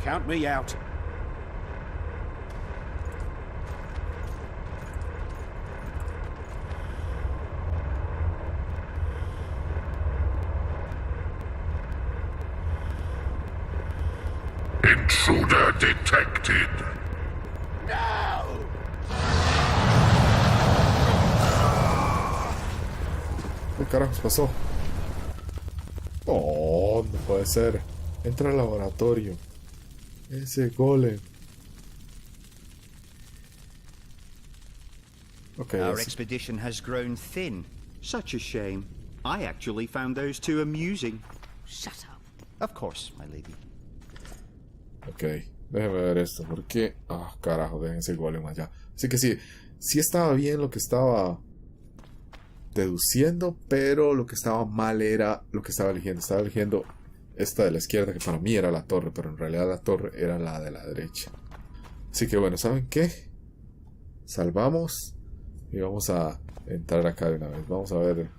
Count me out. Intruder detected. No! ¿Qué carajos pasó? Oh, no puede ser. Entra al laboratorio. Ese golem. Okay, Our expedition has grown thin. Such a shame. I actually found those two amusing. Shut up. Of course, my lady. Ok, déjeme ver esto, porque... Ah, carajo, dejen ese golem allá. Así que sí, sí estaba bien lo que estaba deduciendo, pero lo que estaba mal era lo que estaba eligiendo. Estaba eligiendo esta de la izquierda, que para mí era la torre, pero en realidad la torre era la de la derecha. Así que bueno, ¿saben qué? Salvamos y vamos a entrar acá de una vez. Vamos a ver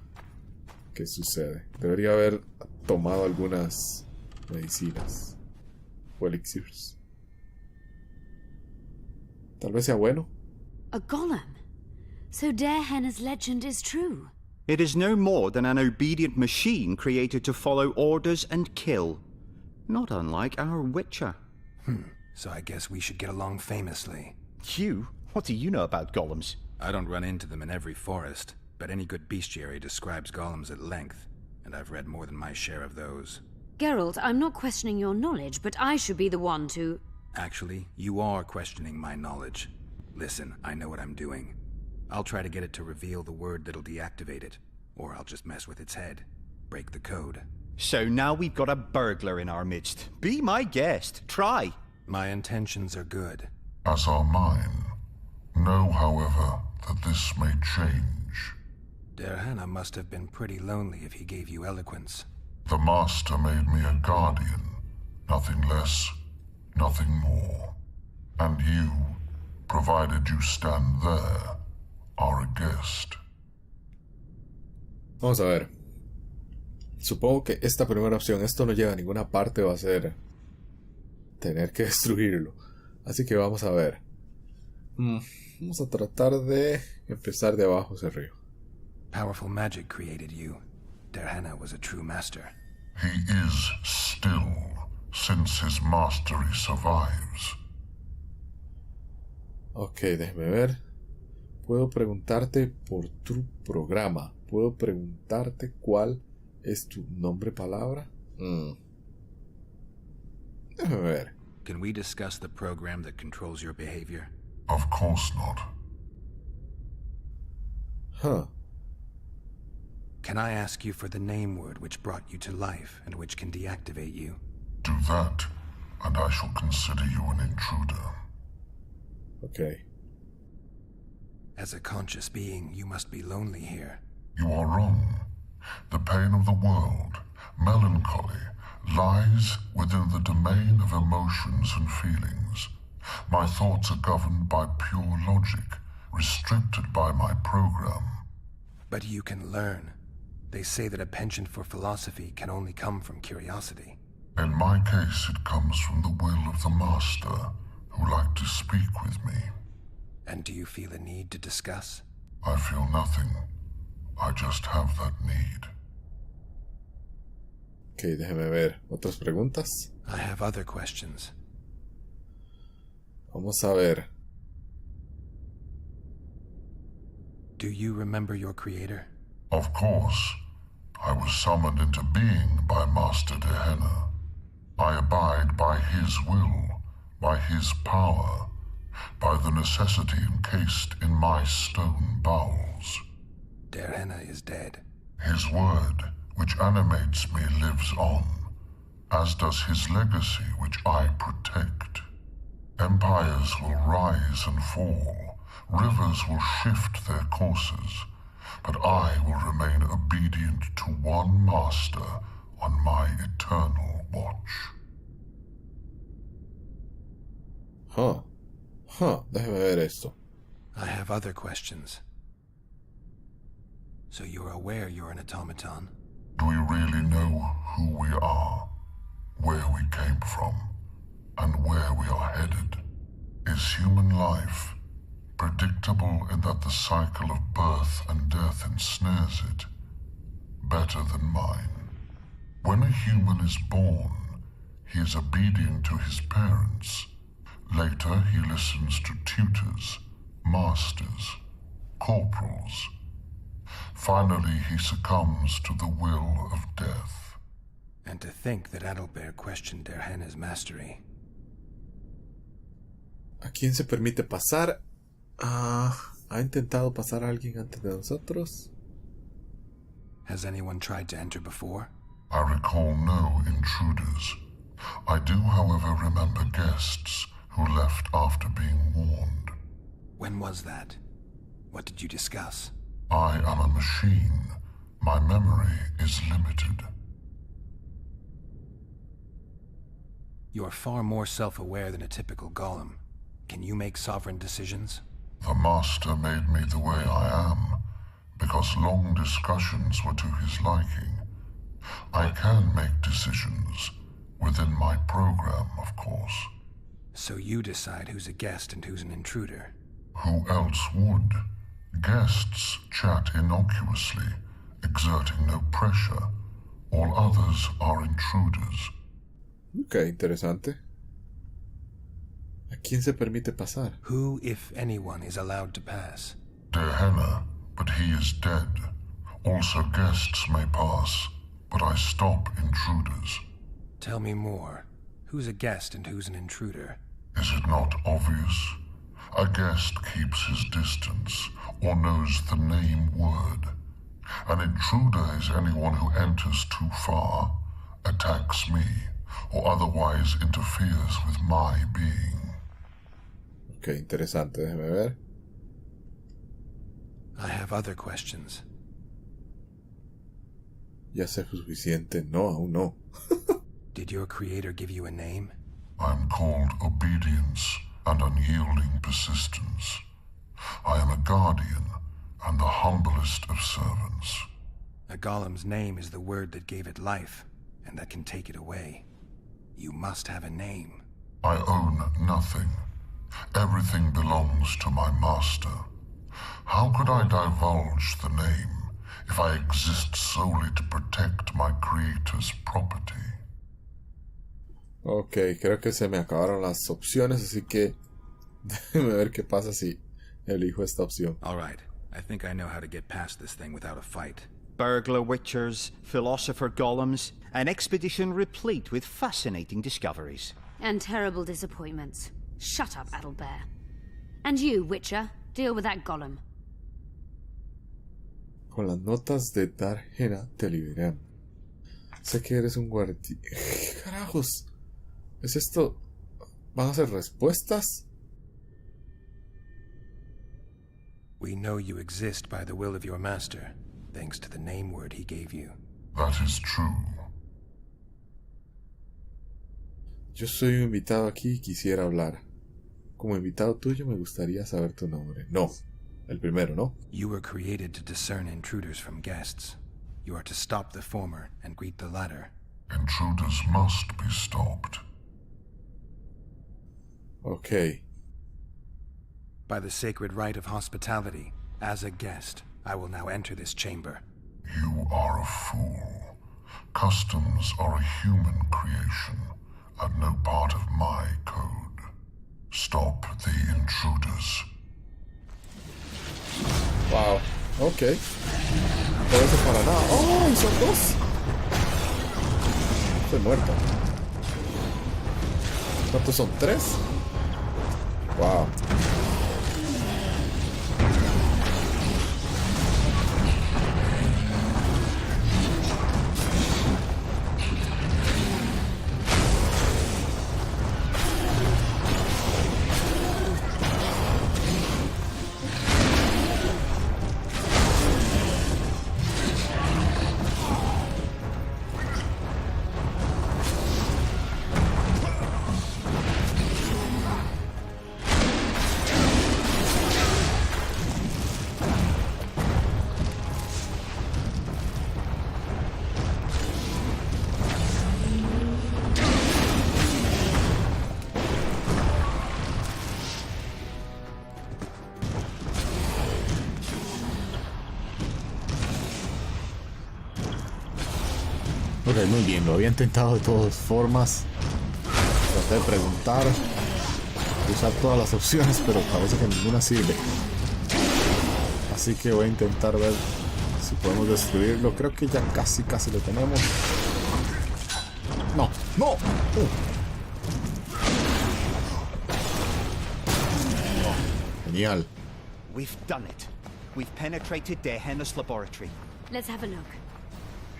qué sucede. Debería haber tomado algunas medicinas o elixirs. Tal vez sea bueno. A golem? So Derhenna's legend is true? It is no more than an obedient machine created to follow orders and kill. Not unlike our Witcher. So I guess we should get along famously. You? What do you know about golems? I don't run into them in every forest, but any good bestiary describes golems at length, and I've read more than my share of those. Geralt, I'm not questioning your knowledge, but I should be the one to... Actually, you are questioning my knowledge. Listen, I know what I'm doing. I'll try to get it to reveal the word that'll deactivate it, or I'll just mess with its head. Break the code. So now we've got a burglar in our midst. Be my guest. Try. My intentions are good. As are mine. Know, however, that this may change. Derhenna must have been pretty lonely if he gave you eloquence. The Master made me a guardian, nothing less, nothing more. And you, provided you stand there, are a guest. Vamos a ver. Supongo que esta primera opción, esto no llega a ninguna parte, va a ser tener que destruirlo. Así que vamos a ver. Vamos a tratar de empezar de abajo hacia arriba. Powerful magic created you. Derhenna was a true master. He is still, since his mastery survives. Ok, déjeme ver. Puedo preguntarte por tu programa. Puedo preguntarte cuál es tu nombre palabra. Déjeme ver. Can we discuss the program that controls your behavior? Of course not. Huh. Can I ask you for the name word which brought you to life and which can deactivate you? Do that, and I shall consider you an intruder. Okay. As a conscious being, you must be lonely here. You are wrong. The pain of the world, melancholy, lies within the domain of emotions and feelings. My thoughts are governed by pure logic, restricted by my program. But you can learn. They say that a penchant for philosophy can only come from curiosity. In my case, it comes from the will of the Master, who liked to speak with me. And do you feel a need to discuss? I feel nothing. I just have that need. Ok, déjeme ver. ¿Otras preguntas? I have other questions. Vamos a ver. Do you remember your creator? Of course. I was summoned into being by Master Derhenna. I abide by his will, by his power, by the necessity encased in my stone bowels. Derhenna is dead. His word, which animates me, lives on, as does his legacy, which I protect. Empires will rise and fall, rivers will shift their courses, but I will remain obedient to one master on my eternal watch. Déjeme ver esto. I have other questions. So you're aware you're an automaton? Do we really know who we are, where we came from, and is human life, predictable in that the cycle of birth and death ensnares it, better than mine. When a human is born, he is obedient to his parents. Later, he listens to tutors, masters, corporals. Finally, he succumbs to the will of death. And to think that Adalbert questioned der Henne's mastery. ¿A quién se permite pasar? ¿Ha intentado pasar a alguien antes de nosotros? Has anyone tried to enter before? I recall no intruders. I do, however, remember guests who left after being warned. When was that? What did you discuss? I am a machine. My memory is limited. You are far more self-aware than a typical golem. Can you make sovereign decisions? The master made me the way I am, because long discussions were to his liking. I can make decisions, within my program, of course. So you decide who's a guest and who's an intruder? Who else would? Guests chat innocuously, exerting no pressure. All others are intruders. Ok, interesante. ¿A quién se permite pasar? Who, if anyone, is allowed to pass? Der Henne, but he is dead. Also guests may pass, but I stop intruders. Tell me more. Who's a guest and who's an intruder? Is it not obvious? A guest keeps his distance, or knows the name word. An intruder is anyone who enters too far, attacks me, or otherwise interferes with my being. Ok, interesante, déjeme ver. I have other questions. Ya sé suficiente. No, aún no. Did your creator give you a name? I'm called obedience and unyielding persistence. I am a guardian and the humblest of servants. A golem's name is the word that gave it life, and that can take it away. You must have a name. I own nothing. Everything belongs to my master. How could I divulge the name if I exist solely to protect my creator's property? Ok, creo que se me acabaron las opciones, así que déjeme ver qué pasa si elijo esta opción. All right. I think I know how to get past this thing without a fight. Burglar witchers, philosopher golems, an expedition replete with fascinating discoveries. And terrible disappointments. Shut up, Adalbert. And you, Witcher, deal with that golem. Con las notas de dar Hena te liberan. Sé que eres un guardián. ¿Qué carajos? ¿Es esto? ¿Van a ser respuestas? We know you exist by the will of your master, thanks to the name word he gave you. That is true. Yo soy un invitado aquí y quisiera hablar. Como invitado tuyo me gustaría saber tu nombre. No, el primero, ¿no? You were created to discern intruders from guests. You are to stop the former and greet the latter. Intruders must be stopped. Ok. By the sacred rite of hospitality, as a guest, I will now enter this chamber. You are a fool. Customs are a human creation, and no part of my code. Stop the intruders. Wow. Ok. Pero eso para nada. ¡Oh! ¡Son dos! Estoy muerto. ¿Cuántos son? ¿Tres? Wow. Ok, muy bien, lo había intentado de todas formas. Traté de preguntar, de usar todas las opciones, pero parece que ninguna sirve. Así que voy a intentar ver si podemos destruirlo. Creo que ya casi lo tenemos. No, no. Genial. We've done it. We've penetrated Dehenna's laboratory. Let's have a look.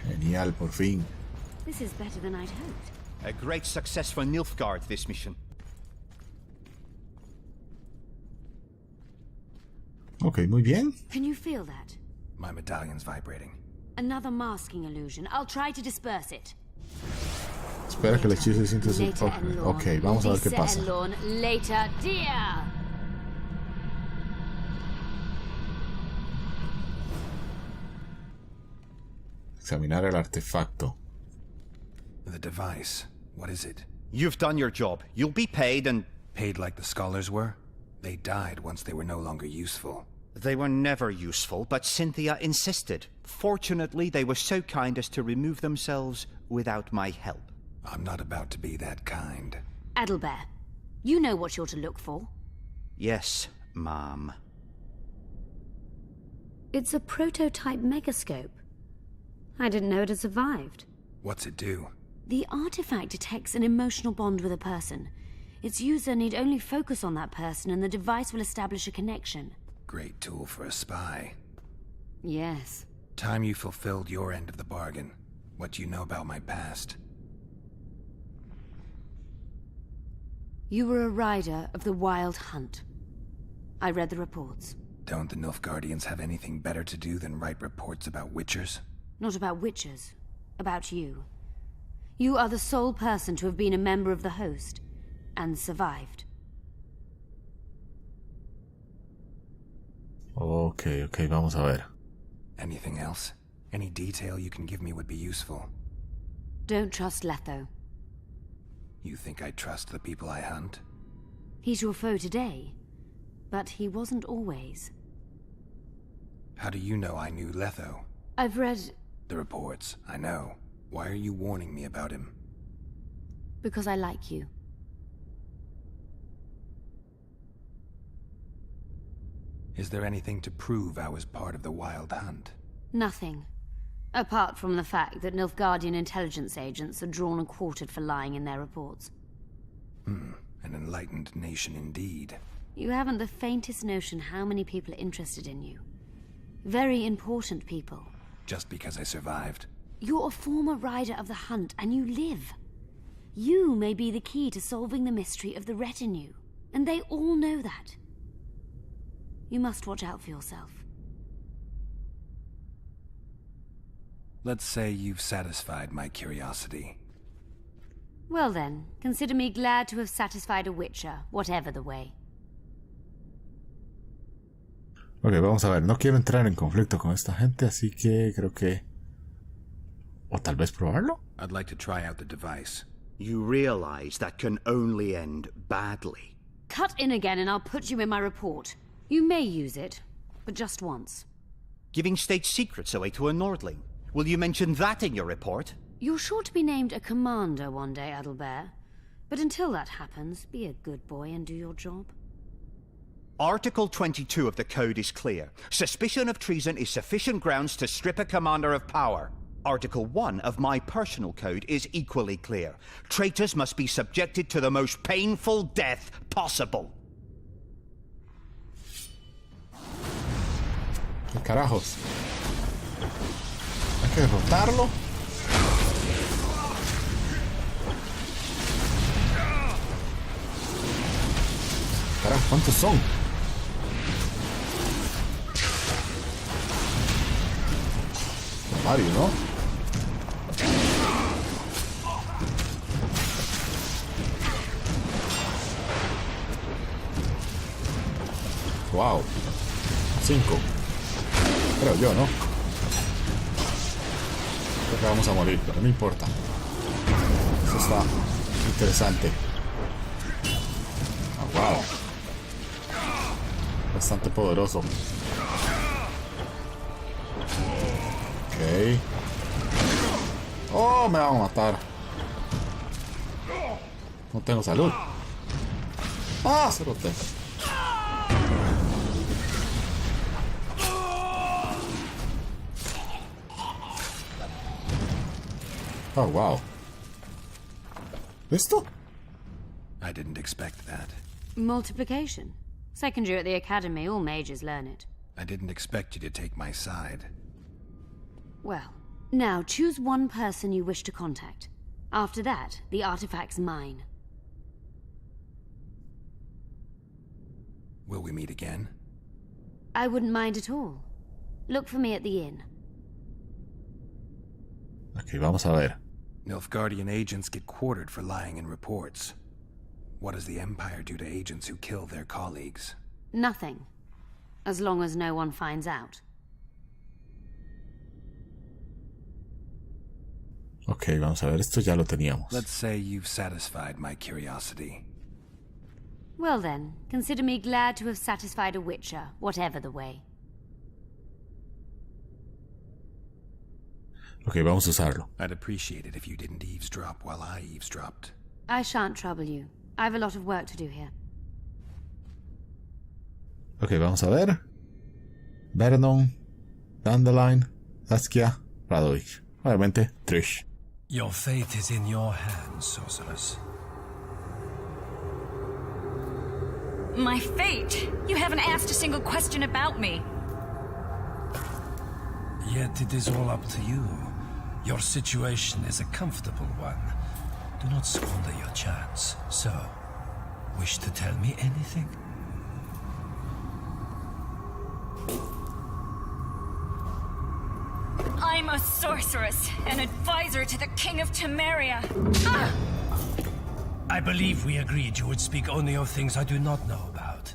Genial, por fin. This is better than I'd hoped. A great success for Nilfgaard, this mission. Ok, muy bien. Can you feel that? My medallion's vibrating. Another masking illusion. I'll try to disperse it. Espera que el hechizo se siente su... Ok, vamos a ver qué pasa. Later, dear. Examinar el artefacto. The device. What is it? You've done your job. You'll be paid and... Paid like the scholars were? They died once they were no longer useful. They were never useful, but Cynthia insisted. Fortunately, they were so kind as to remove themselves without my help. I'm not about to be that kind. Adalbert, you know what you're to look for. Yes, ma'am. It's a prototype megascope. I didn't know it had survived. What's it do? The artifact detects an emotional bond with a person. Its user need only focus on that person and the device will establish a connection. Great tool for a spy. Yes. Time you fulfilled your end of the bargain. What do you know about my past? You were a rider of the Wild Hunt. I read the reports. Don't the Nilfgaardians have anything better to do than write reports about witchers? Not about witches. About you. You are the sole person to have been a member of the host, and survived. Ok, vamos a ver. Anything else? Any detail you can give me would be useful. Don't trust Letho. You think I trust the people I hunt? He's your foe today, but he wasn't always. How do you know I knew Letho? I've read... The reports, I know. Why are you warning me about him? Because I like you. Is there anything to prove I was part of the Wild Hunt? Nothing. Apart from the fact that Nilfgaardian intelligence agents are drawn and quartered for lying in their reports. An enlightened nation indeed. You haven't the faintest notion how many people are interested in you. Very important people. Just because I survived? You're a former rider of the hunt, and you live. You may be the key to solving the mystery of the retinue, and they all know that. You must watch out for yourself. Let's say you've satisfied my curiosity. Well then, consider me glad to have satisfied a witcher, whatever the way. Ok, vamos a ver. No quiero entrar en conflicto con esta gente, así que creo que... O tal vez probarlo. I'd like to try out the device. You realize that can only end badly. Cut in again and I'll put you in my report. You may use it, but just once. Giving state secrets away to a Nordling. Will you mention that in your report? You're sure to be named a commander one day, Adalbert. But until that happens, be a good boy and do your job. Article 22 of the Code is clear. Suspicion of treason is sufficient grounds to strip a commander of power. Article 1 of my personal code is equally clear. Traitors must be subjected to the most painful death possible. ¿Qué carajos? Hay que derrotarlo. Carajo, ¿cuántos son? Varios, ¿no? Wow. 5. Creo yo, ¿no? Creo que vamos a morir, pero no importa. Eso está interesante. Oh, wow. Bastante poderoso. Ok. Oh, me van a matar. No tengo salud. Ah, cerote. Oh, wow. ¿Esto? I didn't expect that. Multiplication. Second year at the academy, all mages learn it. I didn't expect you to take my side. Well, now choose one person you wish to contact. After that, the artifact's mine. Will we meet again? I wouldn't mind at all. Look for me at the inn. Ok, vamos a ver. Nilfgaardian agents get quartered for lying in reports. What does the Empire do to agents who kill their colleagues? Nothing. As long as no one finds out. Ok, vamos a ver, esto ya lo teníamos. Let's say you've satisfied my curiosity. Well then, consider me glad to have satisfied a witcher, whatever the way. Ok, vamos a usarlo. I'd appreciate it if you didn't eavesdrop while I eavesdropped. I shan't trouble you. I've a lot of work to do here. Ok, vamos a ver. Vernon, Dandelion, Saskia, Radovic. Obviamente, Trish. Your fate is in your hands, sorceress. My fate? You haven't asked a single question about me. Yet it is all up to you. Your situation is a comfortable one. Do not squander your chance. So, wish to tell me anything? I'm a sorceress, an advisor to the King of Temeria. Ah! I believe we agreed you would speak only of things I do not know about.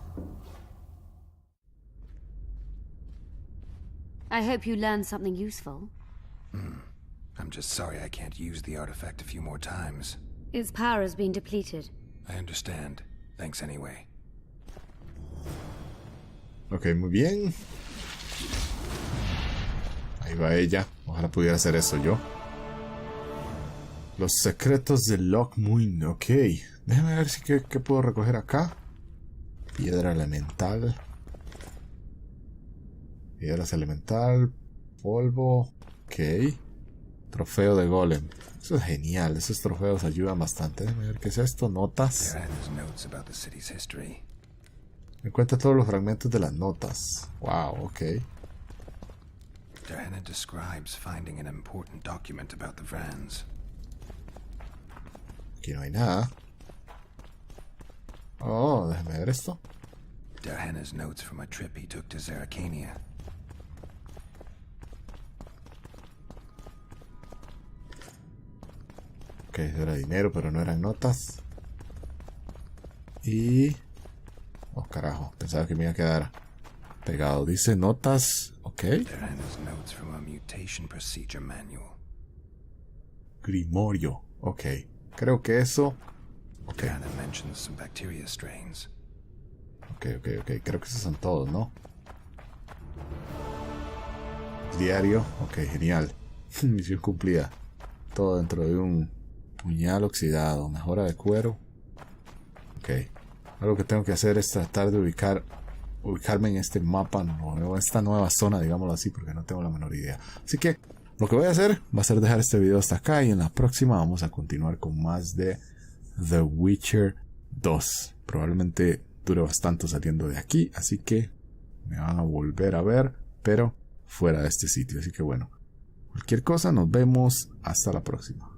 I hope you learned something useful. I'm just sorry I can't use the artifact a few more times. Its power has been depleted. I understand. Thanks anyway. Ok, muy bien. Ahí va ella. Ojalá pudiera hacer eso yo. Los secretos de Muinne. Ok. Déjame ver si qué puedo recoger acá. Piedra elemental. Piedras elemental. Polvo. Ok. Trofeo de golem. Eso es genial. Esos trofeos ayudan bastante. Déjame ver qué es esto. Notas. Encuentra todos los fragmentos de las notas. Wow, ok. Diana describes finding an important document about the Vrans. Aquí no hay nada. Oh, déjame ver esto. Diana's notes from a trip he took to Zeracania. Ok, eso era dinero, pero no eran notas. Y... oh, carajo. Pensaba que me iba a quedar pegado. Dice notas. Ok. Diana's notes from a mutation procedure manual. Grimorio. Ok. Creo que eso... ok. Diana mentions some bacteria strains. Ok. Creo que esos son todos, ¿no? Diario. Ok, genial. Misión cumplida. Todo dentro de un puñal oxidado. Mejora de cuero. Ok. Algo que tengo que hacer es tratar de ubicarme en este mapa nuevo, esta nueva zona, digámoslo así, porque no tengo la menor idea. Así que lo que voy a hacer va a ser dejar este video hasta acá, y en la próxima vamos a continuar con más de The Witcher 2. Probablemente dure bastante saliendo de aquí, así que me van a volver a ver, pero fuera de este sitio. Así que bueno, cualquier cosa, nos vemos hasta la próxima.